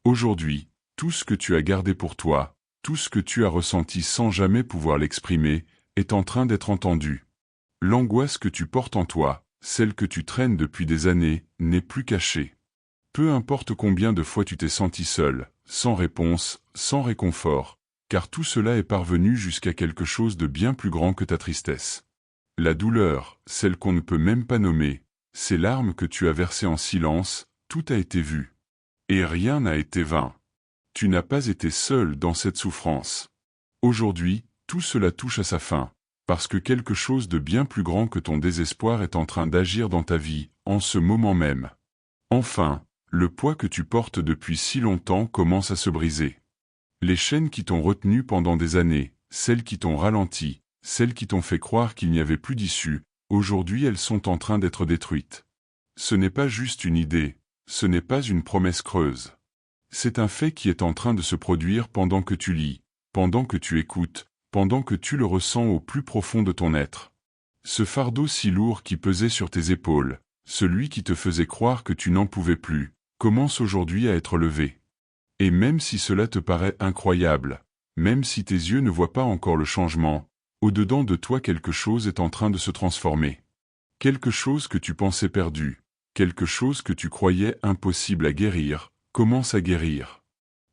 Aujourd'hui, tout ce que tu as gardé pour toi, tout ce que tu as ressenti sans jamais pouvoir l'exprimer, est en train d'être entendu. L'angoisse que tu portes en toi, celle que tu traînes depuis des années, n'est plus cachée. Peu importe combien de fois tu t'es senti seul, sans réponse, sans réconfort, car tout cela est parvenu jusqu'à quelque chose de bien plus grand que ta tristesse. La douleur, celle qu'on ne peut même pas nommer, ces larmes que tu as versées en silence, tout a été vu. Et rien n'a été vain. Tu n'as pas été seul dans cette souffrance. Aujourd'hui, tout cela touche à sa fin, parce que quelque chose de bien plus grand que ton désespoir est en train d'agir dans ta vie, en ce moment même. Enfin, le poids que tu portes depuis si longtemps commence à se briser. Les chaînes qui t'ont retenu pendant des années, celles qui t'ont ralenti, celles qui t'ont fait croire qu'il n'y avait plus d'issue, aujourd'hui elles sont en train d'être détruites. Ce n'est pas juste une idée, ce n'est pas une promesse creuse. C'est un fait qui est en train de se produire pendant que tu lis, pendant que tu écoutes, pendant que tu le ressens au plus profond de ton être. Ce fardeau si lourd qui pesait sur tes épaules, celui qui te faisait croire que tu n'en pouvais plus, commence aujourd'hui à être levé. Et même si cela te paraît incroyable, même si tes yeux ne voient pas encore le changement, au-dedans de toi quelque chose est en train de se transformer. Quelque chose que tu pensais perdu, quelque chose que tu croyais impossible à guérir, commence à guérir.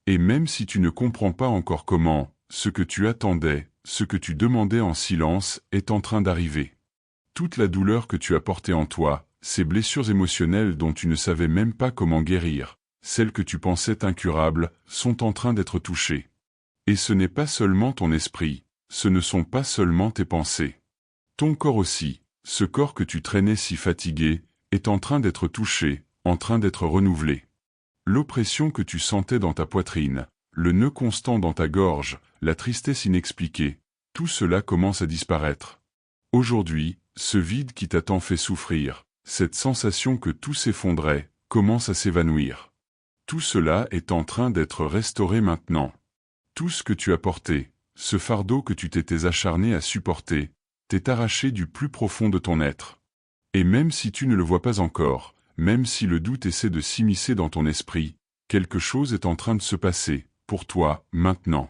Et même si tu ne comprends pas encore comment, ce que tu attendais, ce que tu demandais en silence, est en train d'arriver. Toute la douleur que tu as portée en toi, ces blessures émotionnelles dont tu ne savais même pas comment guérir, celles que tu pensais incurables, sont en train d'être touchées. Et ce n'est pas seulement ton esprit, ce ne sont pas seulement tes pensées. Ton corps aussi, ce corps que tu traînais si fatigué, est en train d'être touché, en train d'être renouvelé. L'oppression que tu sentais dans ta poitrine, le nœud constant dans ta gorge, la tristesse inexpliquée, tout cela commence à disparaître. Aujourd'hui, ce vide qui t'a tant fait souffrir, cette sensation que tout s'effondrait, commence à s'évanouir. Tout cela est en train d'être restauré maintenant. Tout ce que tu as porté, ce fardeau que tu t'étais acharné à supporter, t'est arraché du plus profond de ton être. Et même si tu ne le vois pas encore, même si le doute essaie de s'immiscer dans ton esprit, quelque chose est en train de se passer, pour toi, maintenant.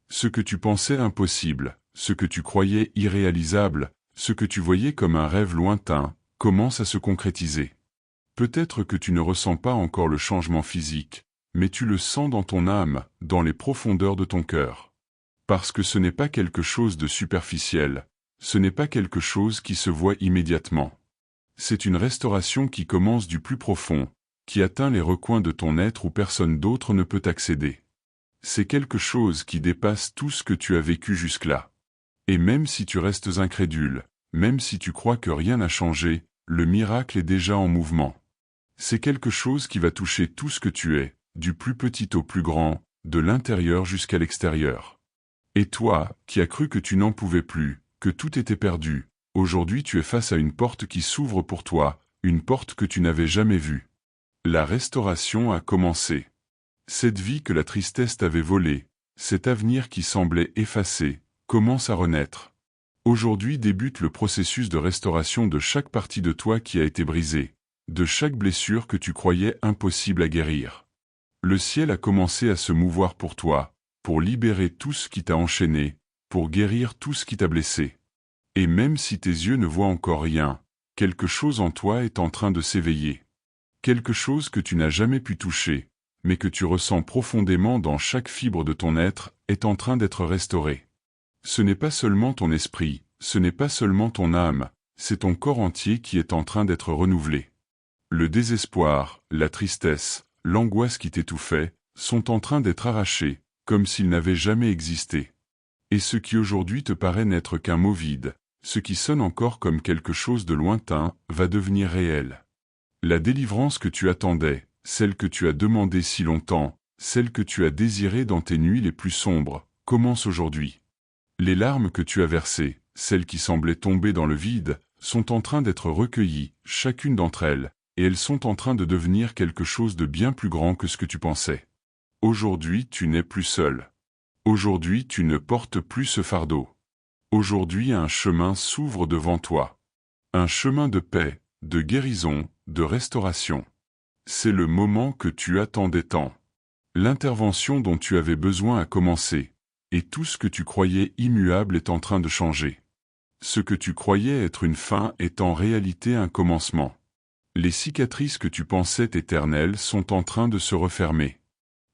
Ce que tu pensais impossible, ce que tu croyais irréalisable, ce que tu voyais comme un rêve lointain, commence à se concrétiser. Peut-être que tu ne ressens pas encore le changement physique, mais tu le sens dans ton âme, dans les profondeurs de ton cœur. Parce que ce n'est pas quelque chose de superficiel, ce n'est pas quelque chose qui se voit immédiatement. C'est une restauration qui commence du plus profond, qui atteint les recoins de ton être où personne d'autre ne peut accéder. C'est quelque chose qui dépasse tout ce que tu as vécu jusque-là. Et même si tu restes incrédule, même si tu crois que rien n'a changé, le miracle est déjà en mouvement. C'est quelque chose qui va toucher tout ce que tu es, du plus petit au plus grand, de l'intérieur jusqu'à l'extérieur. Et toi, qui as cru que tu n'en pouvais plus, que tout était perdu, aujourd'hui tu es face à une porte qui s'ouvre pour toi, une porte que tu n'avais jamais vue. La restauration a commencé. Cette vie que la tristesse t'avait volée, cet avenir qui semblait effacé, commence à renaître. Aujourd'hui débute le processus de restauration de chaque partie de toi qui a été brisée, de chaque blessure que tu croyais impossible à guérir. Le ciel a commencé à se mouvoir pour toi, pour libérer tout ce qui t'a enchaîné, pour guérir tout ce qui t'a blessé. Et même si tes yeux ne voient encore rien, quelque chose en toi est en train de s'éveiller. Quelque chose que tu n'as jamais pu toucher, mais que tu ressens profondément dans chaque fibre de ton être, est en train d'être restauré. Ce n'est pas seulement ton esprit, ce n'est pas seulement ton âme, c'est ton corps entier qui est en train d'être renouvelé. Le désespoir, la tristesse, l'angoisse qui t'étouffait, sont en train d'être arrachés, comme s'ils n'avaient jamais existé. Et ce qui aujourd'hui te paraît n'être qu'un mot vide, ce qui sonne encore comme quelque chose de lointain, va devenir réel. La délivrance que tu attendais, celle que tu as demandée si longtemps, celle que tu as désirée dans tes nuits les plus sombres, commence aujourd'hui. Les larmes que tu as versées, celles qui semblaient tomber dans le vide, sont en train d'être recueillies, chacune d'entre elles, et elles sont en train de devenir quelque chose de bien plus grand que ce que tu pensais. Aujourd'hui tu n'es plus seul. Aujourd'hui tu ne portes plus ce fardeau. Aujourd'hui un chemin s'ouvre devant toi. Un chemin de paix, de guérison, de restauration. C'est le moment que tu attendais tant. L'intervention dont tu avais besoin a commencé, et tout ce que tu croyais immuable est en train de changer. Ce que tu croyais être une fin est en réalité un commencement. Les cicatrices que tu pensais éternelles sont en train de se refermer.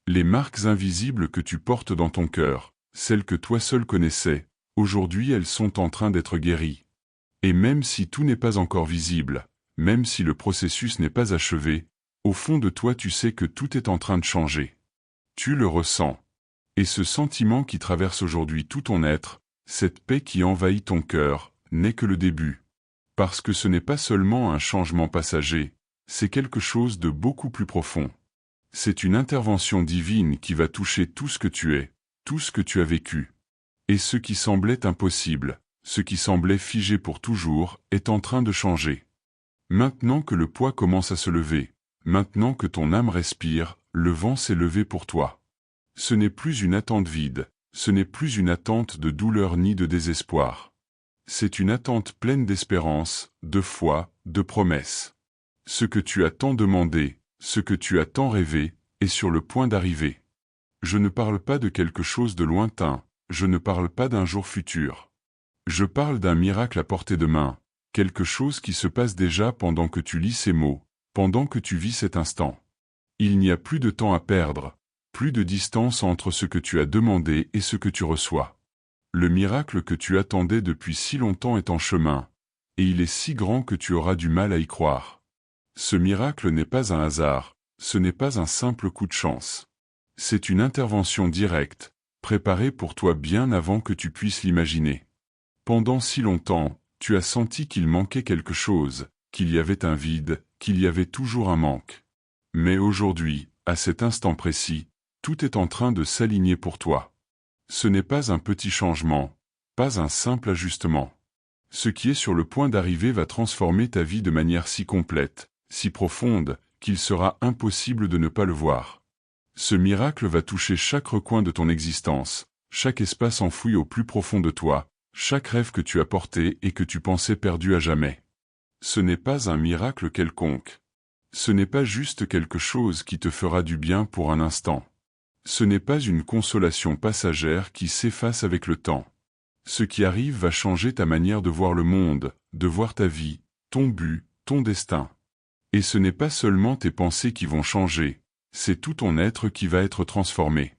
Les marques invisibles que tu portes dans ton cœur, celles que toi seul connaissais, aujourd'hui elles sont en train d'être guéries. Et même si tout n'est pas encore visible, même si le processus n'est pas achevé, au fond de toi tu sais que tout est en train de changer. Tu le ressens. Et ce sentiment qui traverse aujourd'hui tout ton être, cette paix qui envahit ton cœur, n'est que le début. Parce que ce n'est pas seulement un changement passager, c'est quelque chose de beaucoup plus profond. C'est une intervention divine qui va toucher tout ce que tu es, tout ce que tu as vécu. Et ce qui semblait impossible, ce qui semblait figé pour toujours, est en train de changer. Maintenant que le poids commence à se lever, maintenant que ton âme respire, le vent s'est levé pour toi. Ce n'est plus une attente vide, ce n'est plus une attente de douleur ni de désespoir. C'est une attente pleine d'espérance, de foi, de promesses. Ce que tu as tant demandé, ce que tu as tant rêvé, est sur le point d'arriver. Je ne parle pas de quelque chose de lointain, je ne parle pas d'un jour futur. Je parle d'un miracle à portée de main, quelque chose qui se passe déjà pendant que tu lis ces mots, pendant que tu vis cet instant. Il n'y a plus de temps à perdre, plus de distance entre ce que tu as demandé et ce que tu reçois. Le miracle que tu attendais depuis si longtemps est en chemin, et il est si grand que tu auras du mal à y croire. Ce miracle n'est pas un hasard, ce n'est pas un simple coup de chance. C'est une intervention directe, préparée pour toi bien avant que tu puisses l'imaginer. Pendant si longtemps, tu as senti qu'il manquait quelque chose, qu'il y avait un vide, qu'il y avait toujours un manque. Mais aujourd'hui, à cet instant précis, tout est en train de s'aligner pour toi. Ce n'est pas un petit changement, pas un simple ajustement. Ce qui est sur le point d'arriver va transformer ta vie de manière si complète, si profonde, qu'il sera impossible de ne pas le voir. Ce miracle va toucher chaque recoin de ton existence, chaque espace enfoui au plus profond de toi, chaque rêve que tu as porté et que tu pensais perdu à jamais. Ce n'est pas un miracle quelconque. Ce n'est pas juste quelque chose qui te fera du bien pour un instant. Ce n'est pas une consolation passagère qui s'efface avec le temps. Ce qui arrive va changer ta manière de voir le monde, de voir ta vie, ton but, ton destin. Et ce n'est pas seulement tes pensées qui vont changer, c'est tout ton être qui va être transformé.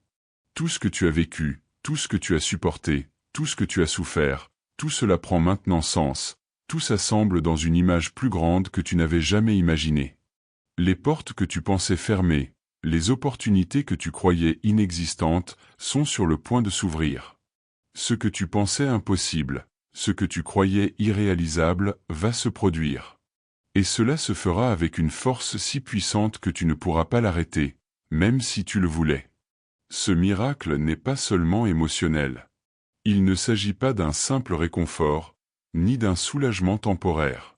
Tout ce que tu as vécu, tout ce que tu as supporté, tout ce que tu as souffert, tout cela prend maintenant sens, tout s'assemble dans une image plus grande que tu n'avais jamais imaginée. Les portes que tu pensais fermées, les opportunités que tu croyais inexistantes, sont sur le point de s'ouvrir. Ce que tu pensais impossible, ce que tu croyais irréalisable, va se produire. Et cela se fera avec une force si puissante que tu ne pourras pas l'arrêter, même si tu le voulais. Ce miracle n'est pas seulement émotionnel. Il ne s'agit pas d'un simple réconfort, ni d'un soulagement temporaire.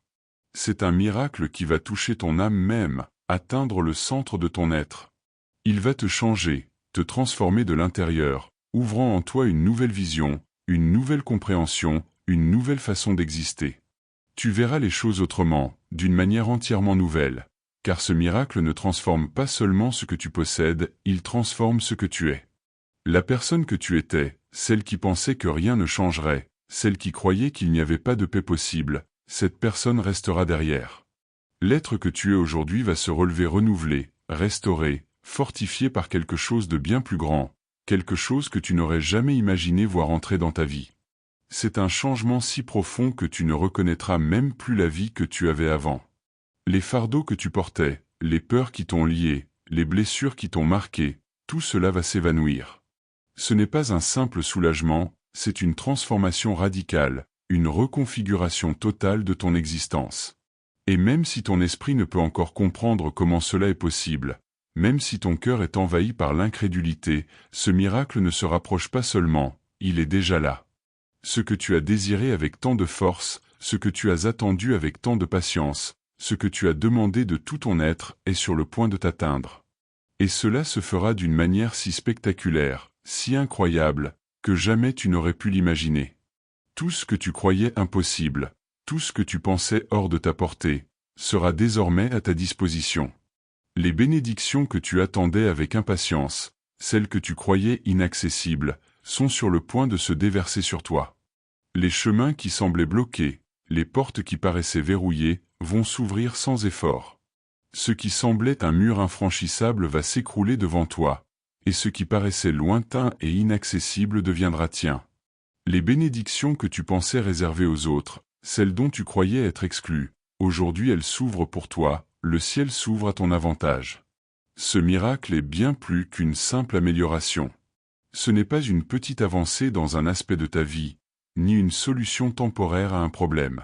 C'est un miracle qui va toucher ton âme même, atteindre le centre de ton être. Il va te changer, te transformer de l'intérieur, ouvrant en toi une nouvelle vision, une nouvelle compréhension, une nouvelle façon d'exister. Tu verras les choses autrement, d'une manière entièrement nouvelle, car ce miracle ne transforme pas seulement ce que tu possèdes, il transforme ce que tu es. La personne que tu étais, celle qui pensait que rien ne changerait, celle qui croyait qu'il n'y avait pas de paix possible, cette personne restera derrière. L'être que tu es aujourd'hui va se relever renouvelé, restauré, fortifié par quelque chose de bien plus grand, quelque chose que tu n'aurais jamais imaginé voir entrer dans ta vie. C'est un changement si profond que tu ne reconnaîtras même plus la vie que tu avais avant. Les fardeaux que tu portais, les peurs qui t'ont lié, les blessures qui t'ont marqué, tout cela va s'évanouir. Ce n'est pas un simple soulagement, c'est une transformation radicale, une reconfiguration totale de ton existence. Et même si ton esprit ne peut encore comprendre comment cela est possible, même si ton cœur est envahi par l'incrédulité, ce miracle ne se rapproche pas seulement, il est déjà là. Ce que tu as désiré avec tant de force, ce que tu as attendu avec tant de patience, ce que tu as demandé de tout ton être est sur le point de t'atteindre. Et cela se fera d'une manière si spectaculaire, si incroyable, que jamais tu n'aurais pu l'imaginer. Tout ce que tu croyais impossible, tout ce que tu pensais hors de ta portée, sera désormais à ta disposition. Les bénédictions que tu attendais avec impatience, Celles que tu croyais inaccessibles sont sur le point de se déverser sur toi. Les chemins qui semblaient bloqués, les portes qui paraissaient verrouillées, vont s'ouvrir sans effort. Ce qui semblait un mur infranchissable va s'écrouler devant toi, et ce qui paraissait lointain et inaccessible deviendra tien. Les bénédictions que tu pensais réserver aux autres, celles dont tu croyais être exclu, aujourd'hui elles s'ouvrent pour toi, le ciel s'ouvre à ton avantage. Ce miracle est bien plus qu'une simple amélioration. Ce n'est pas une petite avancée dans un aspect de ta vie, ni une solution temporaire à un problème.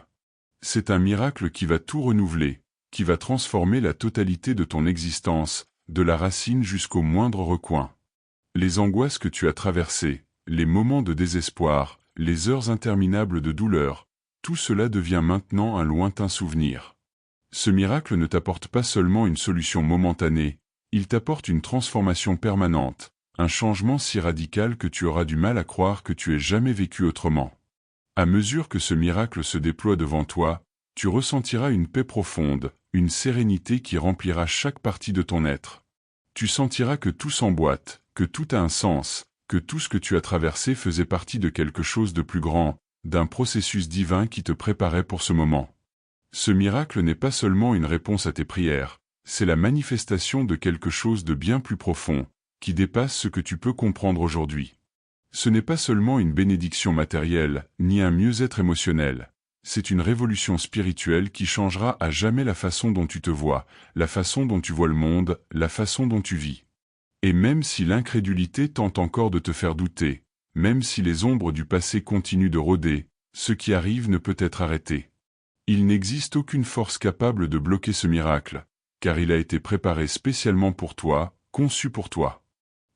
C'est un miracle qui va tout renouveler, qui va transformer la totalité de ton existence, de la racine jusqu'au moindre recoin. Les angoisses que tu as traversées, les moments de désespoir, les heures interminables de douleur, tout cela devient maintenant un lointain souvenir. Ce miracle ne t'apporte pas seulement une solution momentanée, il t'apporte une transformation permanente, un changement si radical que tu auras du mal à croire que tu aies jamais vécu autrement. À mesure que ce miracle se déploie devant toi, tu ressentiras une paix profonde, une sérénité qui remplira chaque partie de ton être. Tu sentiras que tout s'emboîte, que tout a un sens, que tout ce que tu as traversé faisait partie de quelque chose de plus grand, d'un processus divin qui te préparait pour ce moment. Ce miracle n'est pas seulement une réponse à tes prières, c'est la manifestation de quelque chose de bien plus profond, qui dépasse ce que tu peux comprendre aujourd'hui. Ce n'est pas seulement une bénédiction matérielle, ni un mieux-être émotionnel. C'est une révolution spirituelle qui changera à jamais la façon dont tu te vois, la façon dont tu vois le monde, la façon dont tu vis. Et même si l'incrédulité tente encore de te faire douter, même si les ombres du passé continuent de rôder, ce qui arrive ne peut être arrêté. Il n'existe aucune force capable de bloquer ce miracle, car il a été préparé spécialement pour toi, conçu pour toi.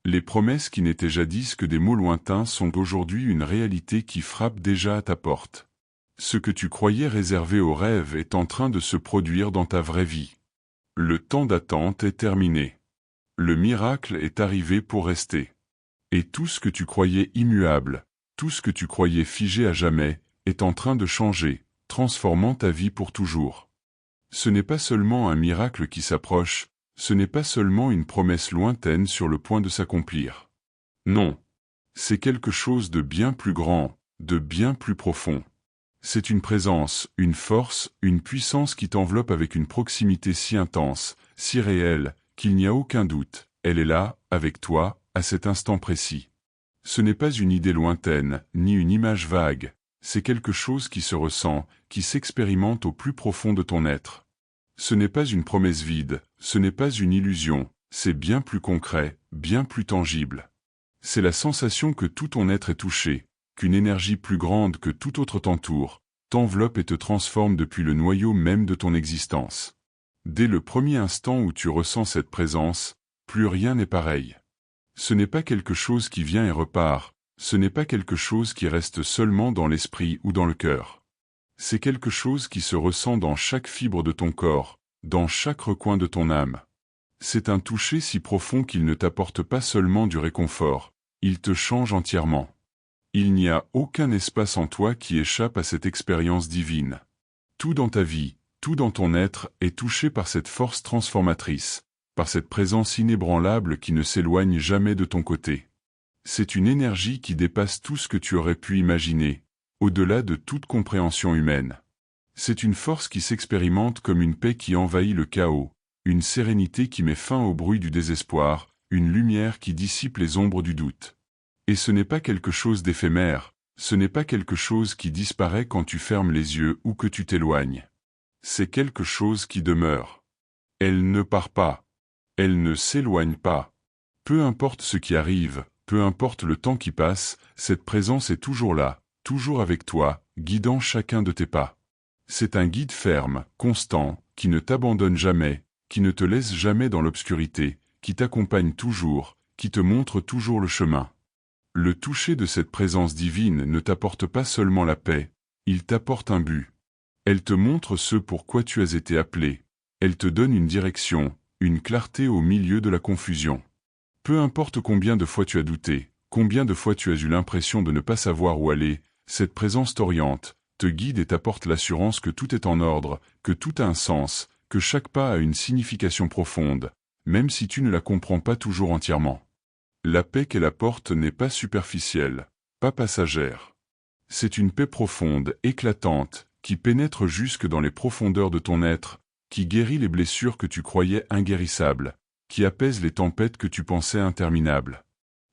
Les promesses qui n'étaient jadis que des mots lointains sont aujourd'hui une réalité qui frappe déjà à ta porte. Ce que tu croyais réservé aux rêves est en train de se produire dans ta vraie vie. Le temps d'attente est terminé. Le miracle est arrivé pour rester. Et tout ce que tu croyais immuable, tout ce que tu croyais figé à jamais, est en train de changer, transformant ta vie pour toujours. Ce n'est pas seulement un miracle qui s'approche, ce n'est pas seulement une promesse lointaine sur le point de s'accomplir. Non. C'est quelque chose de bien plus grand, de bien plus profond. C'est une présence, une force, une puissance qui t'enveloppe avec une proximité si intense, si réelle, qu'il n'y a aucun doute, elle est là, avec toi, à cet instant précis. Ce n'est pas une idée lointaine, ni une image vague, c'est quelque chose qui se ressent, qui s'expérimente au plus profond de ton être. Ce n'est pas une promesse vide, ce n'est pas une illusion, c'est bien plus concret, bien plus tangible. C'est la sensation que tout ton être est touché, qu'une énergie plus grande que tout autre t'entoure, t'enveloppe et te transforme depuis le noyau même de ton existence. Dès le premier instant où tu ressens cette présence, plus rien n'est pareil. Ce n'est pas quelque chose qui vient et repart, ce n'est pas quelque chose qui reste seulement dans l'esprit ou dans le cœur. C'est quelque chose qui se ressent dans chaque fibre de ton corps, dans chaque recoin de ton âme. C'est un toucher si profond qu'il ne t'apporte pas seulement du réconfort, il te change entièrement. Il n'y a aucun espace en toi qui échappe à cette expérience divine. Tout dans ta vie, tout dans ton être est touché par cette force transformatrice, par cette présence inébranlable qui ne s'éloigne jamais de ton côté. C'est une énergie qui dépasse tout ce que tu aurais pu imaginer, au-delà de toute compréhension humaine. C'est une force qui s'expérimente comme une paix qui envahit le chaos, une sérénité qui met fin au bruit du désespoir, une lumière qui dissipe les ombres du doute. Et ce n'est pas quelque chose d'éphémère, ce n'est pas quelque chose qui disparaît quand tu fermes les yeux ou que tu t'éloignes. C'est quelque chose qui demeure. Elle ne part pas. Elle ne s'éloigne pas. Peu importe ce qui arrive, peu importe le temps qui passe, cette présence est toujours là, toujours avec toi, guidant chacun de tes pas. C'est un guide ferme, constant, qui ne t'abandonne jamais, qui ne te laisse jamais dans l'obscurité, qui t'accompagne toujours, qui te montre toujours le chemin. Le toucher de cette présence divine ne t'apporte pas seulement la paix, il t'apporte un but. Elle te montre ce pour quoi tu as été appelé. Elle te donne une direction, une clarté au milieu de la confusion. Peu importe combien de fois tu as douté, combien de fois tu as eu l'impression de ne pas savoir où aller, cette présence t'oriente, te guide et t'apporte l'assurance que tout est en ordre, que tout a un sens, que chaque pas a une signification profonde, même si tu ne la comprends pas toujours entièrement. La paix qu'elle apporte n'est pas superficielle, pas passagère. C'est une paix profonde, éclatante, qui pénètre jusque dans les profondeurs de ton être, qui guérit les blessures que tu croyais inguérissables, qui apaise les tempêtes que tu pensais interminables.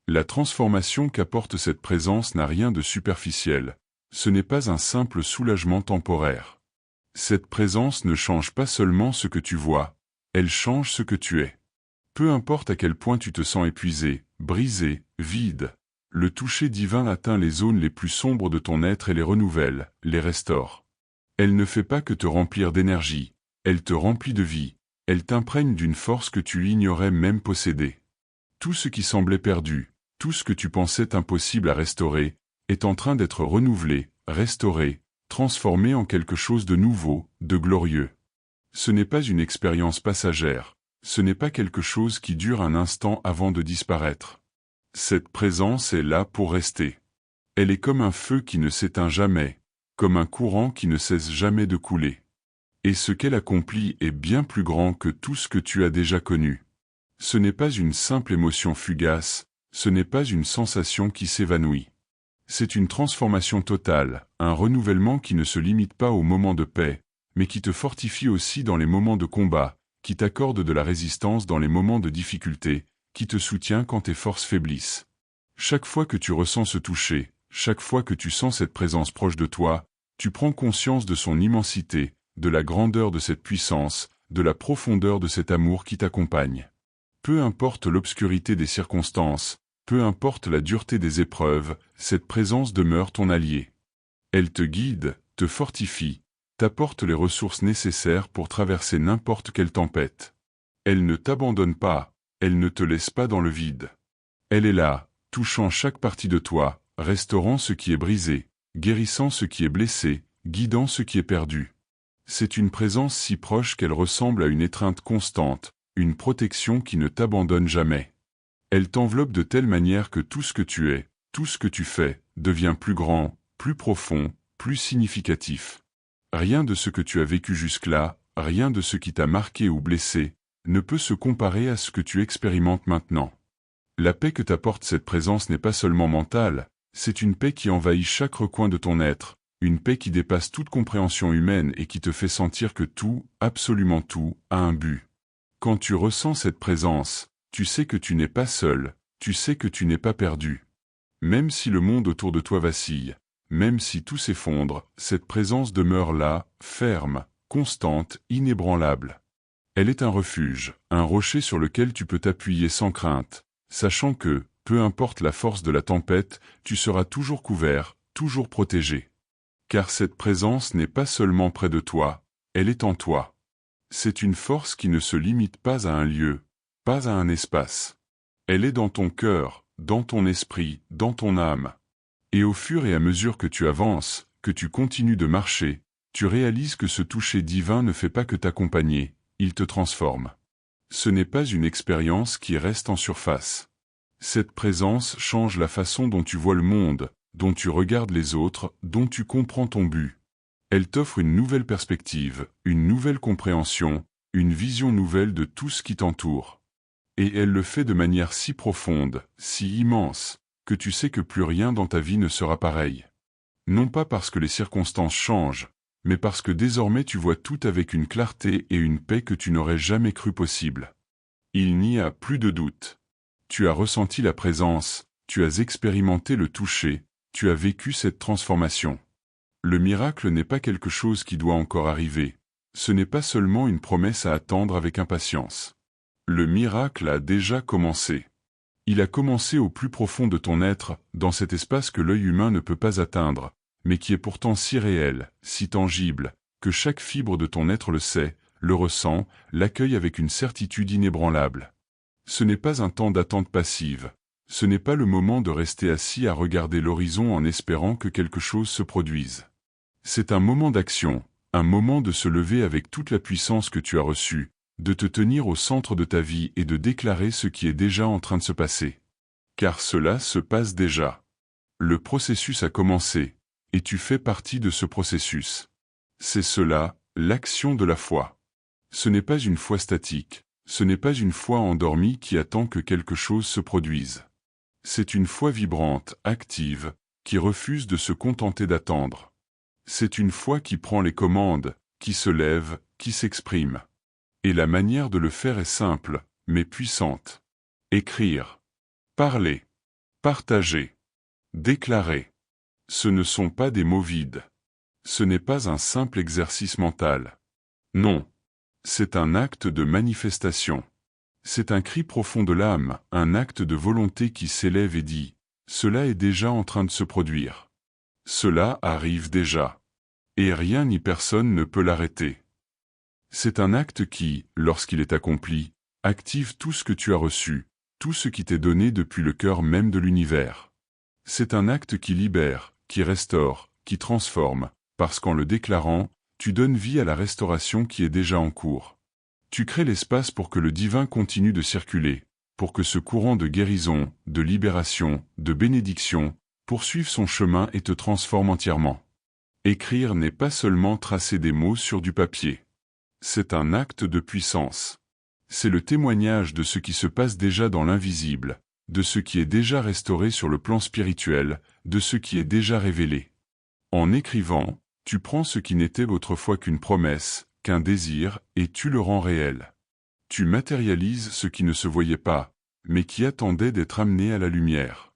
La transformation qu'apporte cette présence n'a rien de superficiel, ce n'est pas un simple soulagement temporaire. Cette présence ne change pas seulement ce que tu vois, elle change ce que tu es. Peu importe à quel point tu te sens épuisé, brisé, vide, le toucher divin atteint les zones les plus sombres de ton être et les renouvelle, les restaure. Elle ne fait pas que te remplir d'énergie, elle te remplit de vie, elle t'imprègne d'une force que tu ignorais même posséder. Tout ce qui semblait perdu, tout ce que tu pensais impossible à restaurer, est en train d'être renouvelé, restauré, transformé en quelque chose de nouveau, de glorieux. Ce n'est pas une expérience passagère, ce n'est pas quelque chose qui dure un instant avant de disparaître. Cette présence est là pour rester. Elle est comme un feu qui ne s'éteint jamais, comme un courant qui ne cesse jamais de couler. Et ce qu'elle accomplit est bien plus grand que tout ce que tu as déjà connu. Ce n'est pas une simple émotion fugace, ce n'est pas une sensation qui s'évanouit. C'est une transformation totale, un renouvellement qui ne se limite pas aux moments de paix, mais qui te fortifie aussi dans les moments de combat, qui t'accorde de la résistance dans les moments de difficulté, qui te soutient quand tes forces faiblissent. Chaque fois que tu ressens ce toucher, chaque fois que tu sens cette présence proche de toi, tu prends conscience de son immensité, de la grandeur de cette puissance, de la profondeur de cet amour qui t'accompagne. Peu importe l'obscurité des circonstances, peu importe la dureté des épreuves, cette présence demeure ton allié. Elle te guide, te fortifie, t'apporte les ressources nécessaires pour traverser n'importe quelle tempête. Elle ne t'abandonne pas, elle ne te laisse pas dans le vide. Elle est là, touchant chaque partie de toi, restaurant ce qui est brisé, guérissant ce qui est blessé, guidant ce qui est perdu. C'est une présence si proche qu'elle ressemble à une étreinte constante, une protection qui ne t'abandonne jamais. Elle t'enveloppe de telle manière que tout ce que tu es, tout ce que tu fais, devient plus grand, plus profond, plus significatif. Rien de ce que tu as vécu jusque-là, rien de ce qui t'a marqué ou blessé, ne peut se comparer à ce que tu expérimentes maintenant. La paix que t'apporte cette présence n'est pas seulement mentale, c'est une paix qui envahit chaque recoin de ton être, une paix qui dépasse toute compréhension humaine et qui te fait sentir que tout, absolument tout, a un but. Quand tu ressens cette présence, tu sais que tu n'es pas seul, tu sais que tu n'es pas perdu. Même si le monde autour de toi vacille, même si tout s'effondre, cette présence demeure là, ferme, constante, inébranlable. Elle est un refuge, un rocher sur lequel tu peux t'appuyer sans crainte, sachant que, peu importe la force de la tempête, tu seras toujours couvert, toujours protégé. Car cette présence n'est pas seulement près de toi, elle est en toi. C'est une force qui ne se limite pas à un lieu, pas à un espace. Elle est dans ton cœur, dans ton esprit, dans ton âme. Et au fur et à mesure que tu avances, que tu continues de marcher, tu réalises que ce toucher divin ne fait pas que t'accompagner, il te transforme. Ce n'est pas une expérience qui reste en surface. Cette présence change la façon dont tu vois le monde, dont tu regardes les autres, dont tu comprends ton but. Elle t'offre une nouvelle perspective, une nouvelle compréhension, une vision nouvelle de tout ce qui t'entoure. Et elle le fait de manière si profonde, si immense, que tu sais que plus rien dans ta vie ne sera pareil. Non pas parce que les circonstances changent, mais parce que désormais tu vois tout avec une clarté et une paix que tu n'aurais jamais cru possible. Il n'y a plus de doute. Tu as ressenti la présence, tu as expérimenté le toucher, tu as vécu cette transformation. Le miracle n'est pas quelque chose qui doit encore arriver, ce n'est pas seulement une promesse à attendre avec impatience. Le miracle a déjà commencé. Il a commencé au plus profond de ton être, dans cet espace que l'œil humain ne peut pas atteindre, mais qui est pourtant si réel, si tangible, que chaque fibre de ton être le sait, le ressent, l'accueille avec une certitude inébranlable. Ce n'est pas un temps d'attente passive, ce n'est pas le moment de rester assis à regarder l'horizon en espérant que quelque chose se produise. C'est un moment d'action, un moment de se lever avec toute la puissance que tu as reçue, de te tenir au centre de ta vie et de déclarer ce qui est déjà en train de se passer. Car cela se passe déjà. Le processus a commencé, et tu fais partie de ce processus. C'est cela, l'action de la foi. Ce n'est pas une foi statique, ce n'est pas une foi endormie qui attend que quelque chose se produise. C'est une foi vibrante, active, qui refuse de se contenter d'attendre. C'est une foi qui prend les commandes, qui se lève, qui s'exprime. Et la manière de le faire est simple, mais puissante. Écrire, parler, partager, déclarer. Ce ne sont pas des mots vides. Ce n'est pas un simple exercice mental. Non. C'est un acte de manifestation. C'est un cri profond de l'âme, un acte de volonté qui s'élève et dit « Cela est déjà en train de se produire. Cela arrive déjà. Et rien ni personne ne peut l'arrêter. » C'est un acte qui, lorsqu'il est accompli, active tout ce que tu as reçu, tout ce qui t'est donné depuis le cœur même de l'univers. C'est un acte qui libère, qui restaure, qui transforme, parce qu'en le déclarant, tu donnes vie à la restauration qui est déjà en cours. Tu crées l'espace pour que le divin continue de circuler, pour que ce courant de guérison, de libération, de bénédiction, poursuive son chemin et te transforme entièrement. Écrire n'est pas seulement tracer des mots sur du papier. C'est un acte de puissance. C'est le témoignage de ce qui se passe déjà dans l'invisible, de ce qui est déjà restauré sur le plan spirituel, de ce qui est déjà révélé. En écrivant, tu prends ce qui n'était autrefois qu'une promesse, qu'un désir, et tu le rends réel. Tu matérialises ce qui ne se voyait pas, mais qui attendait d'être amené à la lumière.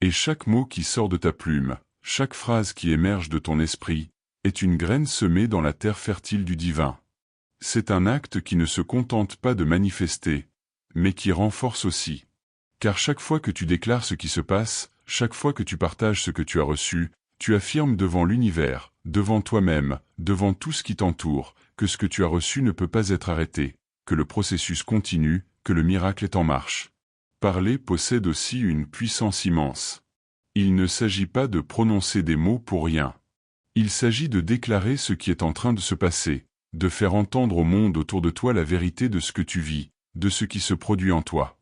Et chaque mot qui sort de ta plume, chaque phrase qui émerge de ton esprit, est une graine semée dans la terre fertile du divin. C'est un acte qui ne se contente pas de manifester, mais qui renforce aussi. Car chaque fois que tu déclares ce qui se passe, chaque fois que tu partages ce que tu as reçu, tu affirmes devant l'univers, devant toi-même, devant tout ce qui t'entoure, que ce que tu as reçu ne peut pas être arrêté, que le processus continue, que le miracle est en marche. Parler possède aussi une puissance immense. Il ne s'agit pas de prononcer des mots pour rien. Il s'agit de déclarer ce qui est en train de se passer, de faire entendre au monde autour de toi la vérité de ce que tu vis, de ce qui se produit en toi.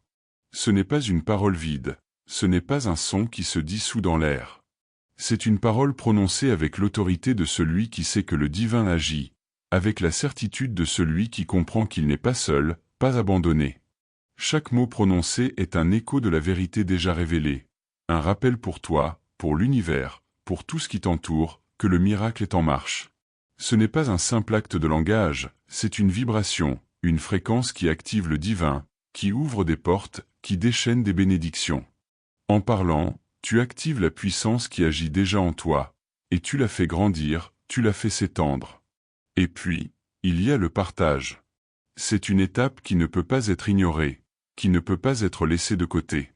Ce n'est pas une parole vide, ce n'est pas un son qui se dissout dans l'air. C'est une parole prononcée avec l'autorité de celui qui sait que le divin agit, avec la certitude de celui qui comprend qu'il n'est pas seul, pas abandonné. Chaque mot prononcé est un écho de la vérité déjà révélée, un rappel pour toi, pour l'univers, pour tout ce qui t'entoure, que le miracle est en marche. Ce n'est pas un simple acte de langage, c'est une vibration, une fréquence qui active le divin, qui ouvre des portes, qui déchaîne des bénédictions. En parlant, tu actives la puissance qui agit déjà en toi, et tu la fais grandir, tu la fais s'étendre. Et puis, il y a le partage. C'est une étape qui ne peut pas être ignorée, qui ne peut pas être laissée de côté.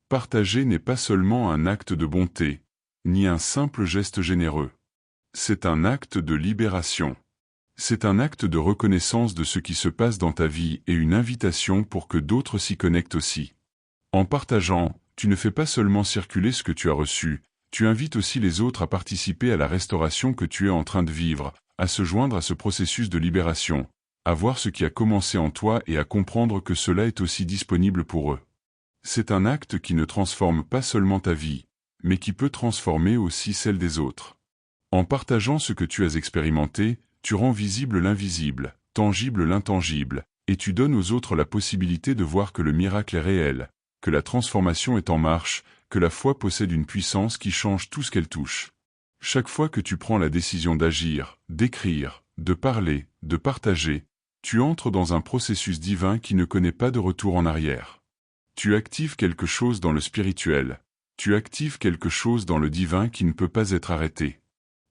Partager n'est pas seulement un acte de bonté, ni un simple geste généreux. C'est un acte de libération. C'est un acte de reconnaissance de ce qui se passe dans ta vie et une invitation pour que d'autres s'y connectent aussi. En partageant, tu ne fais pas seulement circuler ce que tu as reçu, tu invites aussi les autres à participer à la restauration que tu es en train de vivre, à se joindre à ce processus de libération, à voir ce qui a commencé en toi et à comprendre que cela est aussi disponible pour eux. C'est un acte qui ne transforme pas seulement ta vie, mais qui peut transformer aussi celle des autres. En partageant ce que tu as expérimenté, tu rends visible l'invisible, tangible l'intangible, et tu donnes aux autres la possibilité de voir que le miracle est réel, que la transformation est en marche, que la foi possède une puissance qui change tout ce qu'elle touche. Chaque fois que tu prends la décision d'agir, d'écrire, de parler, de partager, tu entres dans un processus divin qui ne connaît pas de retour en arrière. Tu actives quelque chose dans le spirituel, tu actives quelque chose dans le divin qui ne peut pas être arrêté.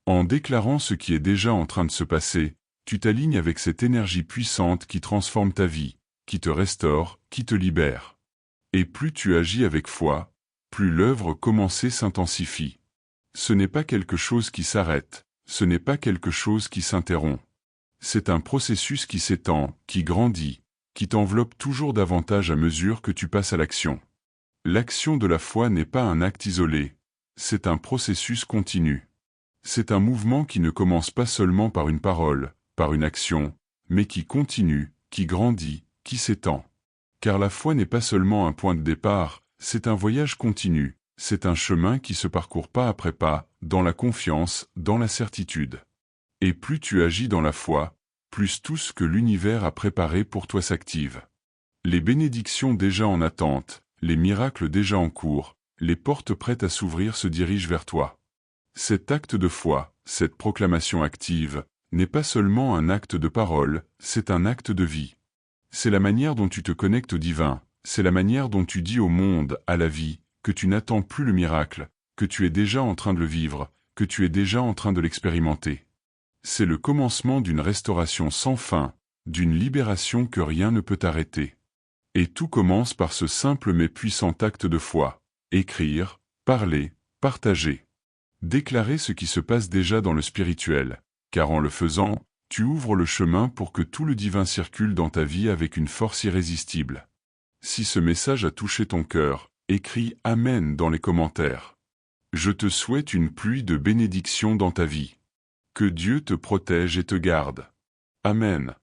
En déclarant ce qui est déjà en train de se passer, tu t'alignes avec cette énergie puissante qui transforme ta vie, qui te restaure, qui te libère. Et plus tu agis avec foi, plus l'œuvre commencée s'intensifie. Ce n'est pas quelque chose qui s'arrête, ce n'est pas quelque chose qui s'interrompt. C'est un processus qui s'étend, qui grandit, qui t'enveloppe toujours davantage à mesure que tu passes à l'action. L'action de la foi n'est pas un acte isolé, c'est un processus continu. C'est un mouvement qui ne commence pas seulement par une parole, par une action, mais qui continue, qui grandit, qui s'étend. Car la foi n'est pas seulement un point de départ, c'est un voyage continu, c'est un chemin qui se parcourt pas après pas, dans la confiance, dans la certitude. Et plus tu agis dans la foi, plus tout ce que l'univers a préparé pour toi s'active. Les bénédictions déjà en attente, les miracles déjà en cours, les portes prêtes à s'ouvrir se dirigent vers toi. Cet acte de foi, cette proclamation active, n'est pas seulement un acte de parole, c'est un acte de vie. C'est la manière dont tu te connectes au divin, c'est la manière dont tu dis au monde, à la vie, que tu n'attends plus le miracle, que tu es déjà en train de le vivre, que tu es déjà en train de l'expérimenter. C'est le commencement d'une restauration sans fin, d'une libération que rien ne peut arrêter. Et tout commence par ce simple mais puissant acte de foi. Écrire, parler, partager. Déclarer ce qui se passe déjà dans le spirituel, car en le faisant, tu ouvres le chemin pour que tout le divin circule dans ta vie avec une force irrésistible. Si ce message a touché ton cœur, écris « Amen » dans les commentaires. Je te souhaite une pluie de bénédictions dans ta vie. Que Dieu te protège et te garde. Amen.